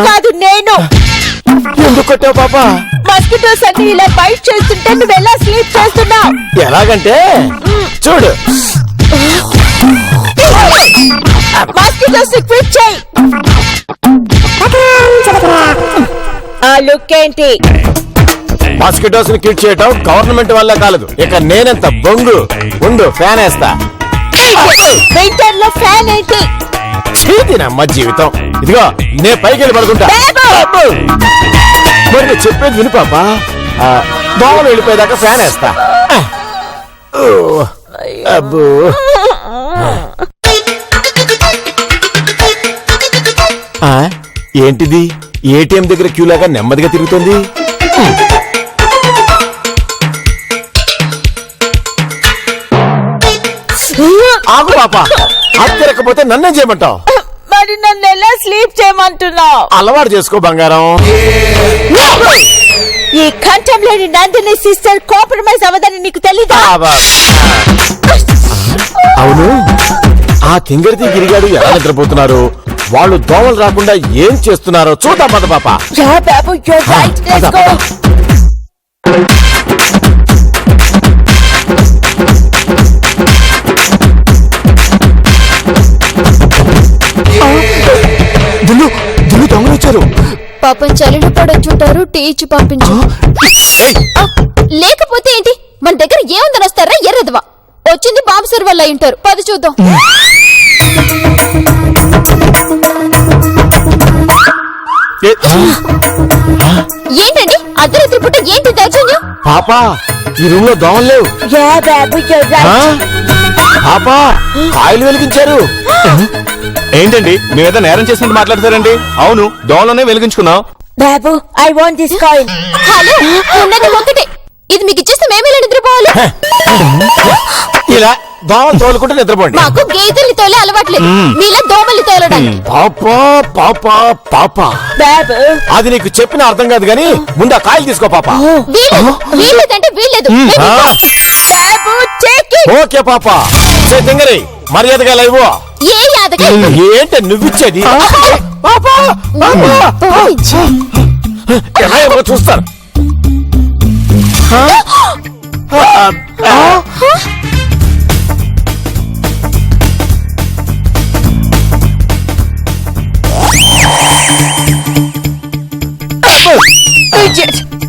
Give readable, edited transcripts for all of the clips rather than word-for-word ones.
కాదు నేను. ఎందుకు కొట్టావు పాపా? మస్కిటోస్ అన్ని ఇలా బైట్ చేస్తుంటే నువ్వు ఎలా స్లీప్ చేస్తున్నావు? ఎలాగంటే చూడు, మస్కిటోస్ క్విట్ చేయి. ఆ లుక్ ఏంటి? మాస్కిటోస్ ని క్విట్ చేయటం గవర్నమెంట్ వల్ల కాలేదు. ఇక నేనెంత బొంగు ఉండు, ఫ్యాన్ వేస్తా. వింటర్ లో ఫ్యాన్ ఏంటి? చేతినమ్మ జీవితం. ఇదిగో నే పైకి వెళ్ళి పడుకుంటా. మరి నేను చెప్పేది విను పాప. దోమలు వెళ్ళిపోయేదాకా ఫ్యాన్ వేస్తా. అబ్బో, ఏంటిది? ఏటీఎం దగ్గర క్యూ లాగా నెమ్మదిగా తిరుగుతుంది. ఆగు పాప, అది తిరగకపోతే నన్నేం చేయమంటావు? మరి నన్ను ఎలా స్లీప్ చేయమంటున్నావు? అలవాటు చేసుకో బంగారం. ఈ కంఠం లేని నందిని సిస్టర్ కాంప్రమైజ్ అవ్వదని నీకు తెలీదా? అవును, ఆ కింగర్తి గిరిగాడు ఎలా నిద్రపోతున్నారు, వాళ్ళు దోమలు రాకుండా ఏం చేస్తున్నారో చూద్దాం పద పాప. దొంగలు వచ్చారు. పాపం చలిలో పడొచ్చుంటారు, టీ ఇచ్చి పంపించు. లేకపోతే ఏంటి, మన దగ్గర ఏముందని వస్తారా ఎర్రదవా? వచ్చింది బాబు సార్ వల్ల అయింటారు. పది చూద్దాం. ఏంటండి అర్ధరాత్రి పూట ఏంటి దౌర్జన్యం? పాపా, ఈ రూమ్ లో దోమలు లేవు. పాపా, కాయలు వెలిగించారు. ఏంటండి మేమేదో నేరం చేసినట్టు మాట్లాడతారండి? అవును, దోమలోనే వెలిగించుకున్నాం. బాబు, I want this coin. Hello, ఉన్నది ఒకటే. ఇది మీకు ఇచ్చేస్తే మేమేలా నిద్రపోవాలి? ఇలా దోమలు తోలుకుంటే నిద్రపోండి. మాకు గేదెల్ని తోలే అలవాట్లేదు, మీలా దోమల్ని తోలడానికి. పాపా పాపా పాపా, బాబు అది నీకు చెప్పిన అర్థం కాదు గాని ముందు ఆ కాయలు తీసుకో పాపా. వీల్లేదంటే వీల్లేదు. ఓకే పాపా, తింగరి మర్యాదగా లేవు. ఏ యాదగా ఏంట నువ్విచ్చేది? ఎలా ఏమో చూస్తారు.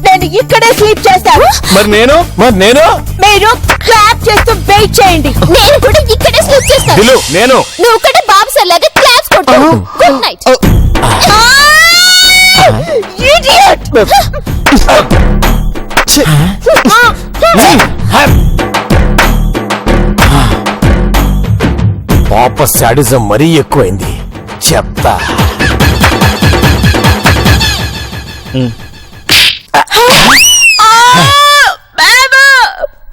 నేను ఇక్కడే స్లీప్ చేస్తాను. మరి నేను మీరు క్లాప్ చేస్తూ వెయిట్ చేయండి. నేను కూడా ఇక్కడే స్లీప్ చేస్తాను. నేను నువ్వు కూడా బాబు సార్ లాగా క్లాప్స్ కొట్టు. Good night. ఇడియట్. పాప శాడిజం మరీ ఎక్కువైంది. చెప్తా.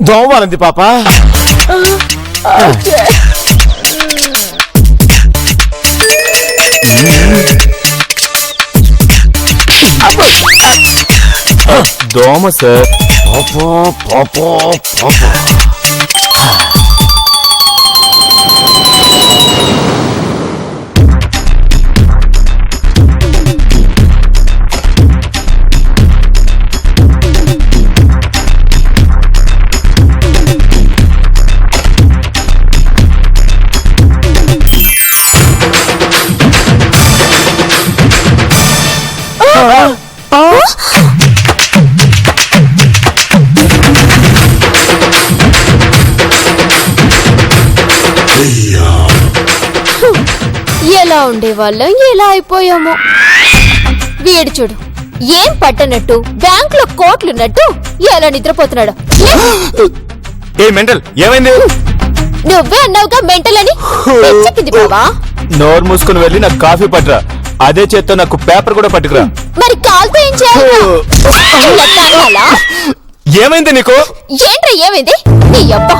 దోమలంది పాప. దోమ సార్. ఎలా ఉండేవాళ్ళం, ఎలా అయిపోయామో. వీడు చూడు, ఏం పట్టనట్టు బ్యాంక్ లో కోట్లున్నట్టు ఎలా నిద్రపోతున్నాడు. ఏ మెంటల్, ఏమైంది? నువ్వే అన్నావుగా మెంటల్ అని. తెచ్చెక్కింది బావా. నోరు మూసుకుని వెళ్ళి నాకు కాఫీ పట్టురా. అదే చేత్తో నాకు పేపర్ కూడా పట్టుకురా. మరి కాల్తో ఏం చేయాలి? ఏమైంది నీకు? ఏంట్రా ఏమైంది? నీ అబ్బా,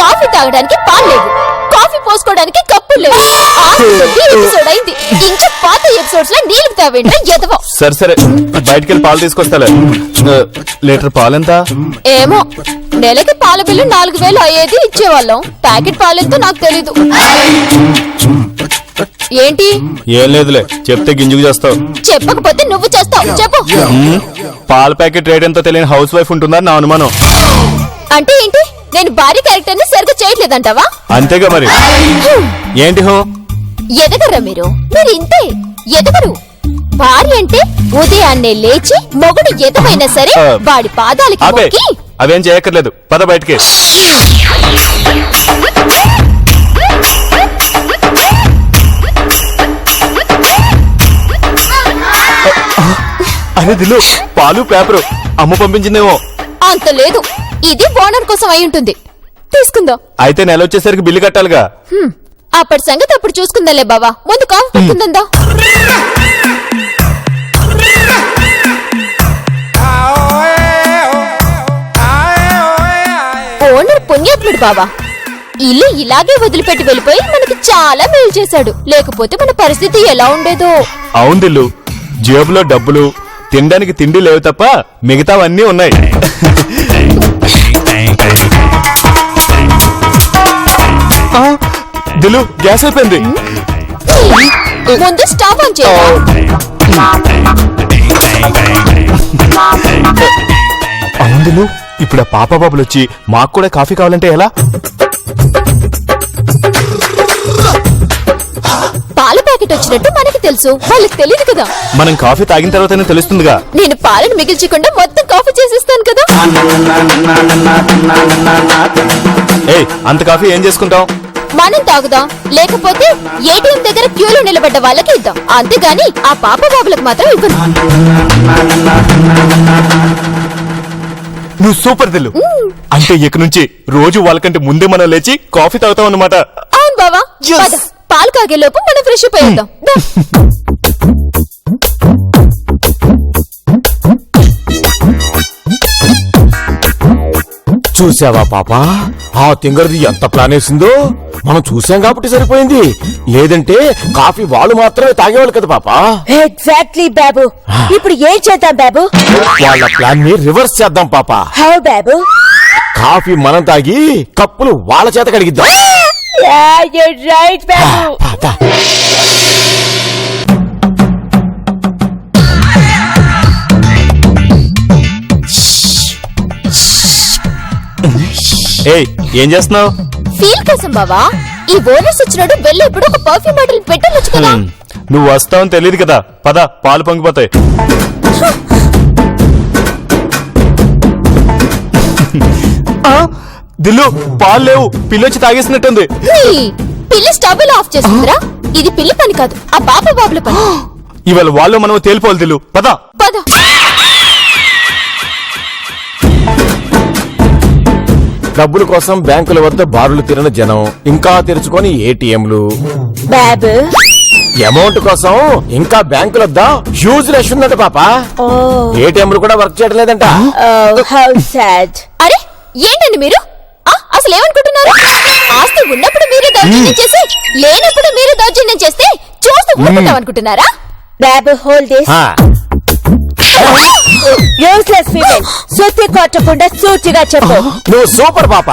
కాఫీ తాగడానికి పాలు లేవు, కాఫీ పోసుకోవడానికి కడుక్కోవడానికి కప్పులు లేవు. ఎపిసోడ్ అయింది. ఇంకా పాత ఎపిసోడ్స్ లో నీళ్ళు తావేంటో ఎదవో. సరే సరే బయటికి పాలు తీసుకొస్తాలే. లీటర్ పాలెంత? ఏమో, నెలకి పాల బిల్లు 4000 అయ్యేది ఇచ్చేవాళ్ళం. ప్యాకెట్ పాలెంతో నాకు తెలీదు. ఏంటి? ఏం లేదులే, చెప్తే గింజుకు చేస్తావు. చెప్పకపోతే నువ్వు చేస్తావు. చెప్పు. పాల ప్యాకెట్ రేట్ ఎంతో తెలియని హౌస్ వైఫ్ ఉంటుందని నా అనుమానం. అంటే ఏంటి? నేను భార్య క్యారెక్టర్ ని సరిగ్గా చేయట్లేదంటావా? అంతేగా మరి. ఏంటి హో ఎదగర్రా మీరు ఇంతే ఎదగరు. భార్య అంటే ఉదయాన్నే లేచి మొగుడు ఎదవైనా సరే వాడి పాదాలకి అబే మొక్కి. అవేం చేయక్కర్లేదు, పద బయటికి. అరే దిల్లు, పాలు పేపరు అమ్మ పంపించిందేమో. అంత లేదు, ఇది ఓనర్ కోసం అయి ఉంటుంది. తీసుకుందాం. అయితే నెల వచ్చేసరికి బిల్లు కట్టాలిగా. అప్పటి సంగతి అప్పుడు చూసుకుందాలే బావా. ముందు కాఫీ పెట్టుకుందా. ఓనర్ పుణ్యాత్ముడు బావా. ఇల్లు ఇలాగే వదిలిపెట్టి వెళ్ళిపోయి మనకి చాలా మేలు చేశాడు. లేకపోతే మన పరిస్థితి ఎలా ఉండేదో. అవును దిల్లు, జేబులో డబ్బులు, తినడానికి తిండి లేవు తప్ప మిగతావన్నీ ఉన్నాయి. దిల్లు, గ్యాస్ అయిపోయింది. ముందు స్టవ్ ఆన్ చేయరా. అవును దిల్లు, ఇప్పుడు ఆ పాప బాబులు వచ్చి మాకు కూడా కాఫీ కావాలంటే ఎలా? పాల ప్యాకెట్ వచ్చినట్టు మనకి తెలుసు, వాళ్ళకి తెలియదు కదా. మనం కాఫీ తాగిన తర్వాతనే తెలుస్తుందిగా. నేను పాలను మిగిల్చకుండా మొత్తం కాఫీ చేసిస్తాను కదా. ఏయ్, అంత కాఫీ ఏం చేసుకుంటాం? మనం తాగుదాం, లేకపోతే ఏటీఎం దగ్గర క్యూలో నిలబడ్డ వాళ్ళకి ఇద్దాం. అంతేగాని ఆ పాప బాబులకు మాత్రం ఇవ్వను. నువ్వు సూపర్ దిల్లు. అంటే ఇక నుంచి రోజు వాళ్ళకంటే ముందే మనం లేచి కాఫీ తాగుతాం అన్నమాట. అవును బావా. పద, పాలు కాగే లోపు మనం ఫ్రెష్ అప్ అయ్యేద్దాం. దా. చూసావా పాప, ఆ తింగరది ఎంత ప్లాన్ వేసిందో. మనం చూసాం కాబట్టి సరిపోయింది, లేదంటే కాఫీ వాళ్ళు మాత్రమే తాగేవాళ్ళు కదా పాప. ఎగ్జాక్ట్లీ బాబు. ఇప్పుడు ఏం చేద్దాం బాబు? వాళ్ళ ప్లాన్ ని రివర్స్ చేద్దాం పాప. How Babu? కాఫీ మనం తాగి కప్పులు వాళ్ళ చేత కడిగిద్దాం. రైట్ బాబు. పాప, ఏయ్, ఏం చేస్తున్నావు? ఫీల్ కోసం బావా. ఈ ఓనర్స్ వచ్చినాడు, వెళ్ళి ఇప్పుడు ఒక పర్ఫ్యూమ్ బాటిల్ పెట్టవచ్చు కదా. నువ్వు వస్తావని తెలియదు కదా. పద, పాలు పొంగిపోతాయి. దిల్లు, పాలు లేవు, పిల్లొచ్చి తాగేసినట్టుంది. పిల్లి స్టవ్ ఆఫ్ చేస్తుందిరా. ఇది పిల్లి పని కాదు, ఆ పాప బాబుల పని. ఇవాళ వాళ్ళు మనం తేలిపోవాలి దిల్లు. పద పద. డబ్బుల కోసం బ్యాంకుల వద్ద బారులు తిరిగిన జనం, ఇంకా తెరుచుకొని ఏటీఎంలు. బాబు, అమౌంట్ కోసం ఇంకా బ్యాంకుల వద్ద హ్యూజ్ రష్ ఉందంట పాప. ఏటీఎంలు కూడా వర్క్ చేయడం లేదంట. How sad. అరే ఏంటండి మీరు? అసలు ఏమనుకుంటున్నారు? ఆస్తి ఉన్నప్పుడు మీరే దౌర్జన్యం చేసి, లేనప్పుడు మీరే దౌర్జన్యం చేస్తే చూస్తూ ఊరుకుంటాం అనుకుంటున్నారా? బాబు, హోల్డ్ దిస్. Useless female. సుత్తి కొట్టకుండా సూటిగా చెప్పు. నువ్వు సూపర్ పాప.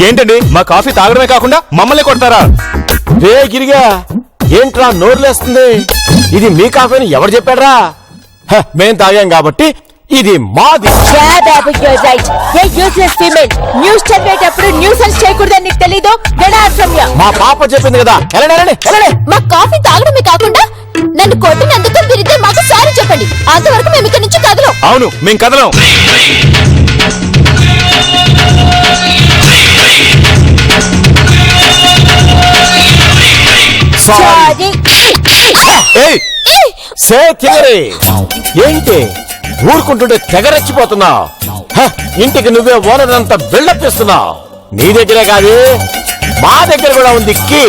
ఏంటండి, మా కాఫీ తాగడమే కాకుండా మమ్మల్ని కొడతారా? రే గిరిగా, ఏంట్రా నోరులేస్తుంది? ఇది మీ కాఫీని ఎవరు చెప్పాడ్రా? మేం తాగాం కాబట్టి ఇది మాది. బాబు, you're right. A useless female, news చెప్పేటప్పుడు న్యూసెన్స్ చేయకూడదని నీకు తెలీదు? Get out from here. మా పాప చెప్పింది కదా. వెళ్ళండి. మా కాఫీ తాగడమే కాకుండా నన్ను కొట్టినందుకు మీరిద్దరు మాకు సారీ చెప్పండి. అంతవరకు మేము ఇక్కడి నుంచి కదలం. అవును, మేం కదలం. సారీ. ఏయ్, సే తిగరి, ఏంటి ఊరుకుంటుంటే తెగరెచ్చిపోతున్నావు? ఇంటికి నువ్వే ఓనర్ అంతా బిల్డప్ ఇస్తున్నావు. నీ దగ్గరే కాదు, మా దగ్గర కూడా ఉంది కీ.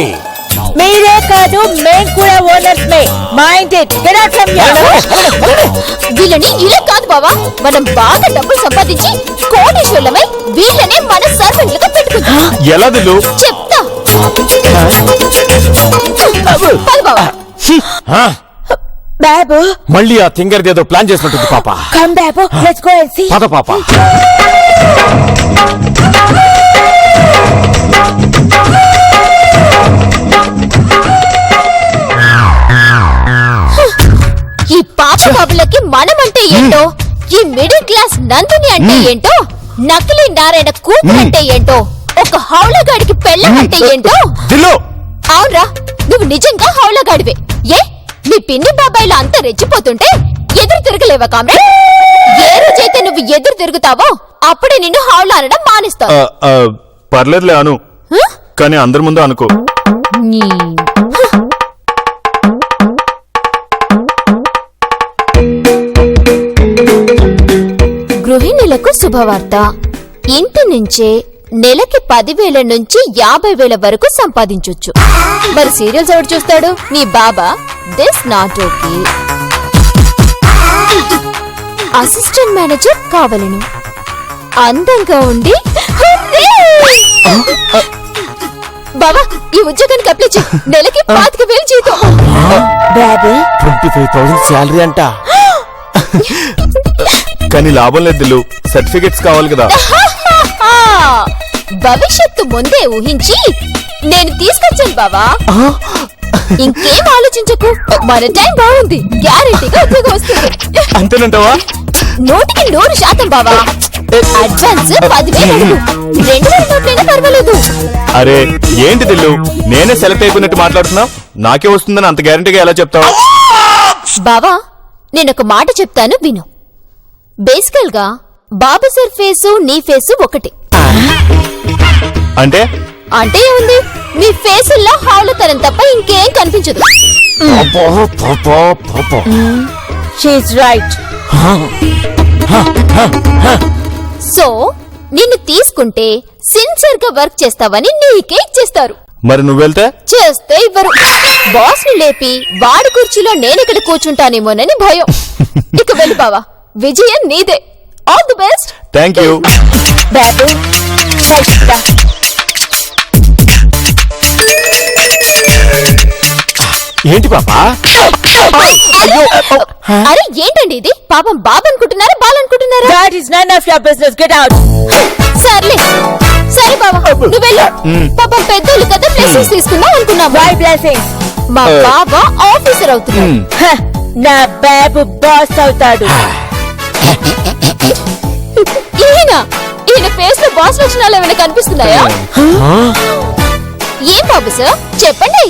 మీరే కాదు, మేం కూడా owners May. Mind it. Get out from here. వీళ్ళని ఇలా కాదు బావా, మనం బాగా డబ్బులు సంపాదించి కోటీశ్వర్లమై వీళ్ళనే మన సర్వెంట్లుగా పెట్టుకుందాం. ఎలా దిల్లు? చెప్తా. పద బావా. ఆ, బాబు మళ్ళీ ఆ తింగర్ది ఏదో ప్లాన్ చేసినట్టుంది పాప. కమ్ బాబు లెట్స్ గో అండ్ సీ. పద పాప. ఈ పాప బాబులకి మనమంటే ఏంటో, ఈ మిడిల్ క్లాస్ నందిని అంటే ఏంటో, నకిలీ నారాయణ కూతురు అంటే ఏంటో, ఒక హౌలగాడికి పెళ్ళం అంటే ఏంటో. దిల్లు అవునరా, నువ్వు నిజంగా హౌలగాడివే. ఏ మీ పిన్ని బాబాయిలు అంతా రెచ్చిపోతుంటే ఎదురు తిరగలేవా కామ్రేడ్? ఏ రోజైతే నువ్వు ఎదురు తిరుగుతావో అప్పుడే నిన్ను హౌల అనడం మానేస్తావు. పర్లేదులే అను, హ? కానీ అందరి ముందు అనుకో. నీ- గృహిణులకు శుభవార్త. ఇంటి నుంచే నెలకి 10,000 నుంచి 50,000 వరకు సంపాదించొచ్చు. మరి సీరియల్స్ ఎవరు చూస్తాడు? నీ బాబా. This not okay. Assistant manager కావలను, అందంగా ఉండి. హుర్రే! బాబా, ఈ ఉద్యోగానికి అప్లై చేయి. నెలకి 25,000 జీతం. బాబు 25,000 శాలరీ అంట. కానీ లాభం లేదు దిల్లు, సర్టిఫికెట్స్ కావాలి కదా. భవిష్యత్తు ముందే ఊహించి నేను తీసుకొచ్చాను బావా. ఇంకేం ఆలోచించకు, మన టైం బాగుంది. గ్యారెంటీగా ఉద్యోగం వస్తుంది. అంతేనంటావా? 100% బావా. అడ్వాన్స్ 10,000 అడుగు. 2,000 నోట్లైనా పర్వాలేదు. అరే ఏంటి దిల్లు, నేనే సెలెక్ట్ అయిపోయినట్టు మాట్లాడుతున్నావు. నాకే వస్తుందని అంత గ్యారెంటీగా ఎలా చెప్తావు? బావా, నేనొక మాట చెప్తాను విను. బేసికల్ గా బాబు సార్ ఫేసు నీ ఫేసు ఒకటి. అంటే అంటే ఏముంది, మీ ఫేసుల్లో హౌలతనం తప్ప ఇంకేం కనిపించదు. She's right. సో నిన్ను తీసుకుంటే సిన్సియర్ గా వర్క్ చేస్తావని నీకే ఇచ్చేస్తారు. మరి నువ్వెళ్తే? చేస్తే ఇవ్వరు. బాస్ ని లేపి వాడి కుర్చీలో నేనిక్కడ కూర్చుంటానేమోనని భయం. ఇక వెళ్ళి బావా, విజయం నీదే. All the best. Thank you. బాబు రా. ఏంటి పాప? అరే ఏంటండి ఇది? పాపం బాబు అనుకుంటున్నారా బాల్ అనుకుంటున్నారా? That is none of your business. Get out. సర్లే సరే బాబా, నువ్వు వెళ్ళు. పాపం పెద్దోళ్ళు కదా, బ్లెస్సింగ్స్ తీసుకుందాం అనుకున్నాం. Why blessings? మా బాబా ఆఫీసర్ అవుతున్నాడు. హ, నా బాబు బాస్ అవుతాడు. ఈయన ఫేస్ లో బాస్ లక్షణాలు ఏమైనా కనిపిస్తున్నాయా? ఏం బాబు సార్ చెప్పండి.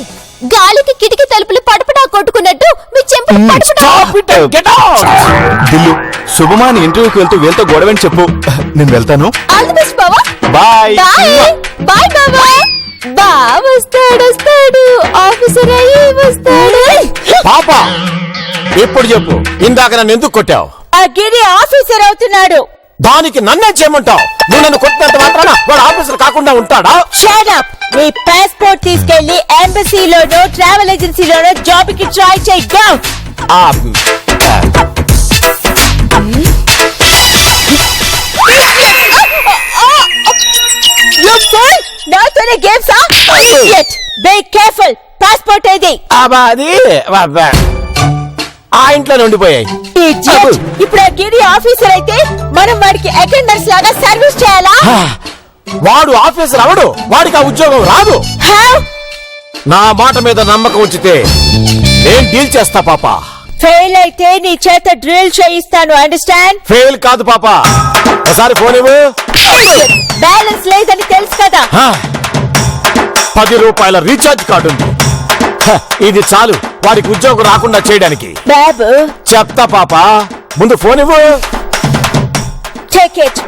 గాలికి కిటికీ తలుపులు పటపటా కొట్టుకున్నట్టు మీ చెంపలు పటపటా. Get out! దిల్లు, శుభమాని ఇంటర్వ్యూకి వెళ్తూ వీళ్ళతో గొడవని చెప్పు. నేను వెళ్తాను. ఆల్ ది బెస్ట్ బావా. బాయ్. బాయ్ బాయ్ బావా. వస్తాడు ఆఫీసర్ అయ్యి వస్తాడు. పాప ఇప్పుడు చెప్పు, ఇందాక నన్ను ఎందుకు కొట్టావు? ఆ గిరి ఆఫీసర్ అవుతున్నాడు. దానికి నన్నే చేయమంటావు? నువ్వు నన్ను కొట్టినంత మాత్రాన వాడు ఆఫీసర్ కాకుండా ఉంటాడా? Shut up. నీ పాస్పోర్ట్ తీసుకెళ్లి ఎంబసీలోనో ట్రావెల్ ఏజెన్సీలోనో జాబ్ కి ట్రై చేయి. Go. You fool! నాతోనే గేమ్సా? Idiot. Be careful. పాస్పోర్ట్ ఏది? అది ఆ ఇంట్లోనే ఉండిపోయాయి. Idiot. ఇప్పుడు ఆ గిరి ఆఫీసర్ అయితే మనం వాడికి అటెండర్స్ లాగా సర్వీస్ చేయాలా? వాడు ఆఫీసర్ అవడు, వాడికి ఆ ఉద్యోగం రాదు. How? నా మాట మీద నమ్మకం ఉంచితే నేను డీల్ చేస్తా పాప. ఫెయిల్ అయితే నీ చేత డ్రిల్ చేయిస్తాను. అండర్స్టాండ్? ఫెయిల్ కాదు పాప. ఒకసారి ఫోన్ ఇవ్వు. బ్యాలెన్స్ లేదని తెలుసు కదా. 10 రూపాయల రీఛార్జ్ కార్డు ఉంది. ఇది చాలు వాడికి ఉద్యోగం రాకుండా చేయడానికి. బాబు చెప్తా పాప, ముందు ఫోన్ ఇవ్వు. Take it.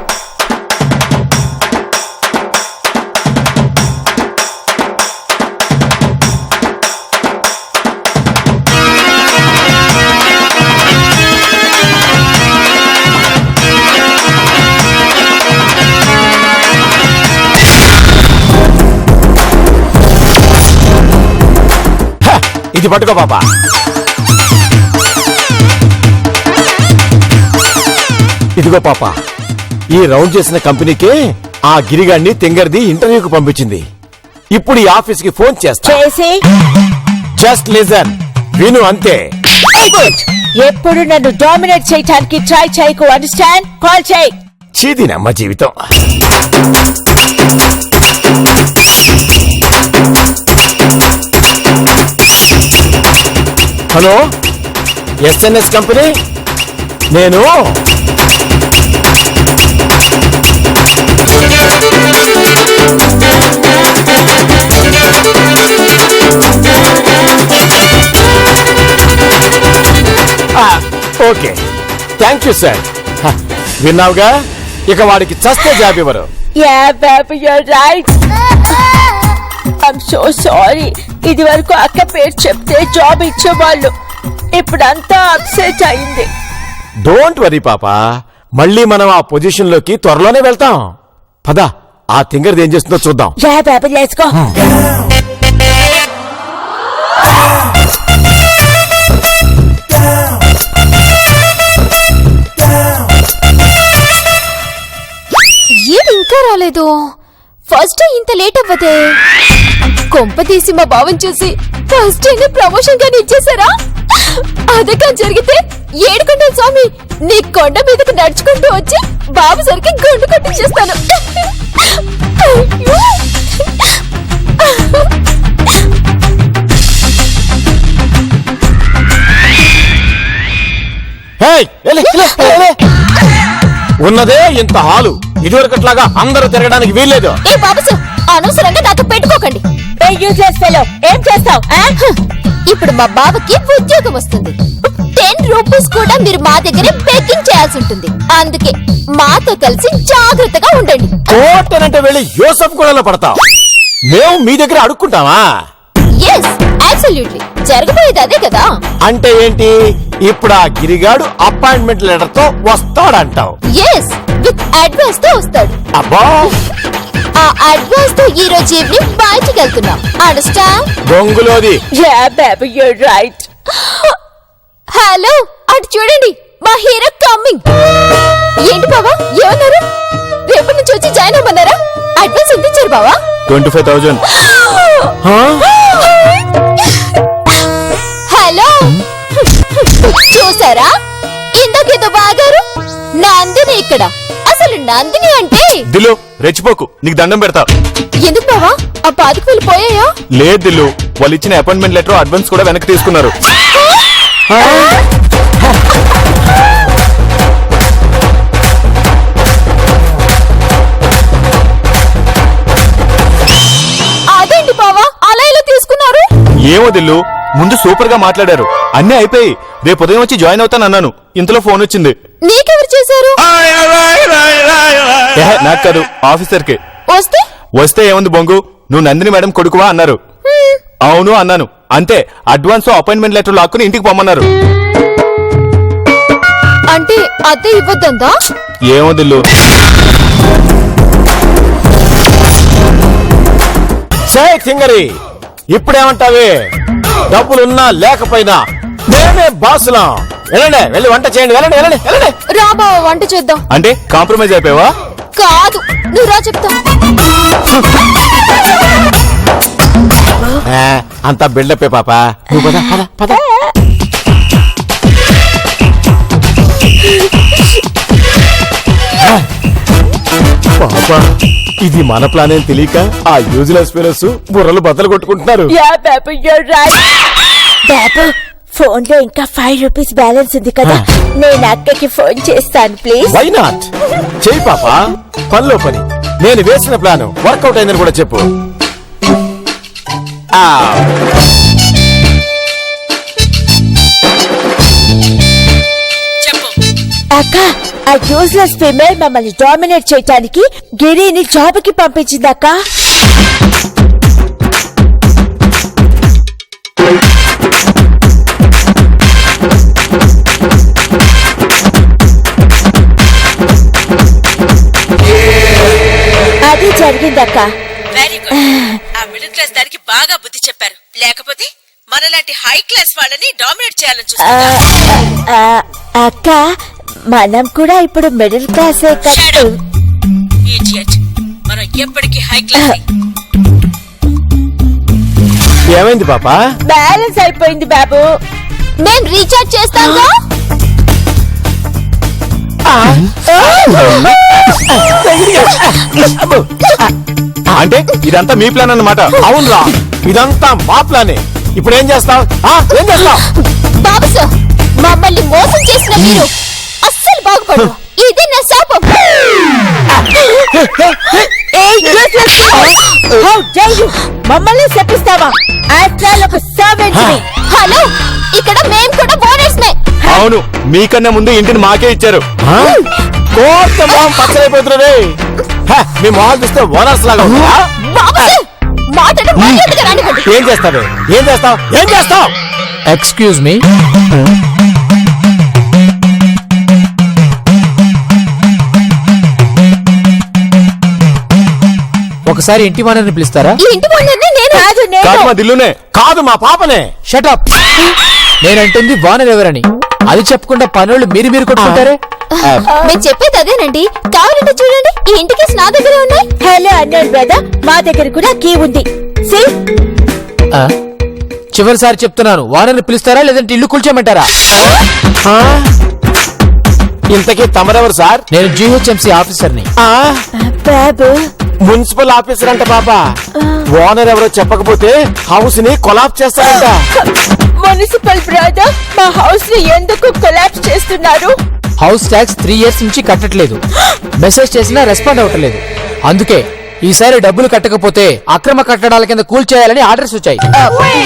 ఇది పట్టుకో పాప. ఇదిగో పాప, ఈ రౌండ్ చేసిన కంపెనీకే ఆ గిరిగాడిని తింగర్ది ఇంటర్వ్యూకి పంపించింది. ఇప్పుడు ఈ ఆఫీస్ కి ఫోన్ చేస్తా. చేసి జస్ట్ లిజన్, విను అంతే. ఎప్పుడు నన్ను డామినేట్ చేయడానికి ట్రై చేయకు, అండర్స్టాండ్? కాల్ చేయి. చీదినమ్మ జీవితం. హలో, ఎస్ఎన్ఎస్ కంపెనీ, నేను ఓకే, థ్యాంక్ యూ సార్. విన్నావుగా, ఇక వాడికి చస్తే జాబ్ ఇవ్వరు. Yeah, baby, you're right. I'm so sorry. ఇది వరకు అక్క పేరు చెప్తే జాబ్ ఇచ్చేవాళ్ళు, ఇప్పుడంతా అప్సెట్ అయింది. డోంట్ వరీ పాపా, మళ్ళీ మనం ఆ పొజిషన్ లోకి త్వరలోనే వెళ్తాం. పద, ఆ తింగర్ది ఏం చేస్తుందో చూద్దాం. Yeah, baby, let's go. ఏది ఇంకా రాలేదు? ఫస్ట్ ఇంత లేట్ అవ్వదే. కొంప తీసి మా బావని చూసి ఫస్ట్ ప్రమోషన్ గాని ఇచ్చేసారా? అదకా జరిగితే ఏడుకొండల స్వామి నీ కొండ మీదకి నడుచుకుంటూ వచ్చి బాబు సరికి గుండు కొట్టించేస్తాను. హేయ్, లే, లే, లే, లే. ఉన్నదే ఇంత హాలు, ఇదివరకట్లాగా అందరూ తిరగడానికి వీల్లేదు. ఏ బాబు, అనవసరంగా నాతో పెట్టుకోకండి. ఏం చేస్తావు? ఇప్పుడు మా బావకి ఉద్యోగం వస్తుంది. 10 రూపీస్ కూడా మీరు మా దగ్గరే బేకింగ్ చేయాల్సి ఉంటుంది. అందుకే మాతో కలిసి జాగ్రత్తగా ఉండండి. కోటనంటే వెళ్ళి యోసఫ్ గొడవలో పడతాం. మేము మీ దగ్గర అడుక్కుంటామా? Yes, absolutely. జరగబోయేది అదే కదా. అంటే ఏంటి? ఇప్పుడు ఆ గిరిగాడు అపాయింట్మెంట్ లెటర్ తో వస్తాడంటావు? ఎస్, విత్ అడ్వాన్స్ తో వస్తాడు. అబ్బా, ఆ అడ్వాన్స్ తో ఈ రోజు ఈవినింగ్ బయటికి వెళ్తున్నాం. అండర్స్టాండ్? బొంగులోది. Yeah, baby, you're right. Hello, అటు చూడండి, మా హీరో కమ్మింగ్. ఏంటి బావా, ఏమన్నారు? రేపటి నుంచి వచ్చి జాయిన్ అవ్వమన్నారా? అడ్వాన్స్ ఎంత ఇచ్చారు బావా? 25,000. హలో, చూసారా? ఇందాకేదో బాగారు నందిని ఇక్కడ. అసలు నందిని అంటే దిల్లు, రెచ్చిపోకు, నీకు దండం పెడతా. ఎందుకు బావా? ఆ 25,000 పోయాయా? లేదు దిల్లు, వాళ్ళు ఇచ్చిన అపాయింట్మెంట్ లెటర్ అడ్వాన్స్ కూడా వెనక్కి తీసుకున్నారు. అదేంటి బావా, అలా ఇలా తీసుకున్నారు? ఏమో దిల్లు, ముందు సూపర్ గా మాట్లాడారు, అన్నీ అయిపోయి రేపు ఉదయం వచ్చి జాయిన్ అవుతానన్నాను. ఇంతలో ఫోన్ వచ్చింది. నీకెవరు చేశారు? నాకు కాదు, ఆఫీసర్ కి. వస్తే ఏముంది బొంగు, నువ్వు నందిని మేడం కొడుకువా అన్నారు. అవును అన్నాను, అంతే. అడ్వాన్స్ అపాయింట్మెంట్ లెటర్ లాక్కుని ఇంటికి పొమ్మన్నారు. అంటే అద్దె ఇవ్వద్దందా? ఏమో దిల్లు. సే తింగరి, ఇప్పుడేమంటావే? డబ్బులున్నా లేకపోయినా మేమే బాసులం. వెళ్ళండి, వెళ్ళి వంట చేయండి. వెళ్ళండి, వెళ్ళండి, వెళ్ళండి. రా బావ, వంట చేద్దాం. అంటే కాంప్రమైజ్ అయిపోయావా? కాదు, నువ్వు రా చెప్తా. అంతా బిల్డప్పే పాప. నువ్వు పద, పద, పద. పాప, ఇది మన ప్లాన్ అని తెలియక ఆ యూజ్లెస్ ఫెలోస్ బుర్రలు బద్దలు కొట్టుకుంటున్నారు. Yeah, baby, you're right. Babu, phone లో ఇంకా 5 రూపీస్ బ్యాలెన్స్ ఉంది కదా, నేను అక్కకి ఫోన్ చేస్తాను ప్లీజ్. Why not? చెయ్యి పాప, పనిలో పని. నేను వేసిన ప్లాన్ వర్కౌట్ అయిందని కూడా చెప్పు. అక్క, ఆ యూజ్లెస్ ఫీమేల్ మమ్మల్ని డామినేట్ చేయటానికి గిరిని జాబ్ కి పంపించిందక్క. అది జరిగిందక్క. Very good. ఆ మిడిల్ క్లాస్ దానికి బాగా బుద్ధి చెప్పారు. లేకపోతే మనలాంటి హై క్లాస్ వాళ్ళని డామినేట్ చేయాలని చూస్తున్నారు. అక్క, మనం కూడా ఇప్పుడు మిడిల్ క్లాసే కదా. ఇడియట్, మనం ఎప్పటికీ హై క్లాస్. ఏమైంది పాపా? బ్యాలెన్స్ అయిపోయింది బాబు. మేం రీఛార్జ్ చేస్తాంగా. అంటే ఇదంతా మీ ప్లాన్ అన్నమాట. అవునరా, ఇదంతా మా ప్లానే. ఇప్పుడు ఏం చేస్తావ్? ఏం చేస్తావ్? బాబు సార్, మమ్మల్ని మోసం చేసిన మీరు అస్సలు బాగుపడరు. ఇది నా శాపం. మమ్మల్ని చెప్పిస్తావా? ఒక సర్వెంట్. హలో, ఇక్కడ మేం కూడా ఓనర్స్ మే. అవును, మీకన్నా ముందు ఇంటిని మాకే ఇచ్చారు. కోర్త మొహం పచ్చరైపోతున్నది. మీ మొహం చూస్తే ఓనర్స్ లాగా ఉందా? బాబు సార్, మాట్లాడి మర్యాదగా రానివ్వండి. ఏం చేస్తావు? ఏం చేస్తావు? ఏం చేస్తావు? ఎక్స్క్యూజ్ మీ, ఒకసారి ఇంటి వానర్ని పిలుస్తారా? ఈ ఇంటి ఓనర్ని నేను. కాదు, మా దిల్లునే. కాదు, మా పాపనే. షటప్. నేనంటుంది వానర్ ఎవరని. అది చెప్పకుండా పనులు మీరు కొట్టుకుంటారే. మేము చెప్పేది అదేనండి. కావాలంటే చూడండి, ఈ ఇంటికి నా దగ్గరే ఉన్నాయి. హలో అన్నాడు బ్రదర్, మా దగ్గర కూడా కీ ఉంది. See? ఆ? చివరిసారి చెప్తున్నాను, వానర్ని పిలుస్తారా లేదంటే ఇల్లు కూల్చేయమంటారా? ఇంతకీ తమరెవరు సార్? నేను GHMC ఆఫీసర్ని. బాబు, మున్సిపల్ ఆఫీసర్ అంట పాపా. ఓనర్ ఎవరో చెప్పకపోతే హౌస్ ని కొలాప్స్ చేస్తారంట. మున్సిపల్ బ్రదర్, మా హౌస్ ని ఎందుకు కొలాప్స్ చేస్తున్నారు? హౌస్ ట్యాక్స్ 3 years నుంచి కట్టట్లేదు. మెసేజ్ చేసినా రెస్పాండ్ అవ్వట్లేదు. అందుకే ఈసారి డబ్బులు కట్టకపోతే అక్రమ కట్టడాల కింద కూల్ చేయాలని ఆర్డర్స్ వచ్చాయి.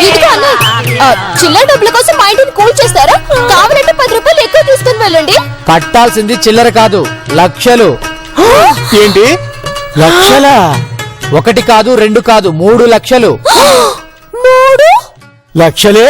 ఇదిగో అన్నయ్య, చిల్లర డబ్బుల కోసం మా ఇంటిని కూల్ చేస్తారా? కావాలంటే 10 రూపాయలు ఎక్కువ తీసుకుని వెళ్ళండి. కట్టాల్సింది చిల్లర కాదు, లక్షలు. ఏంటి? లక్షలా? 1 కాదు 2 కాదు 3 లక్షలు. 3 లక్షలే?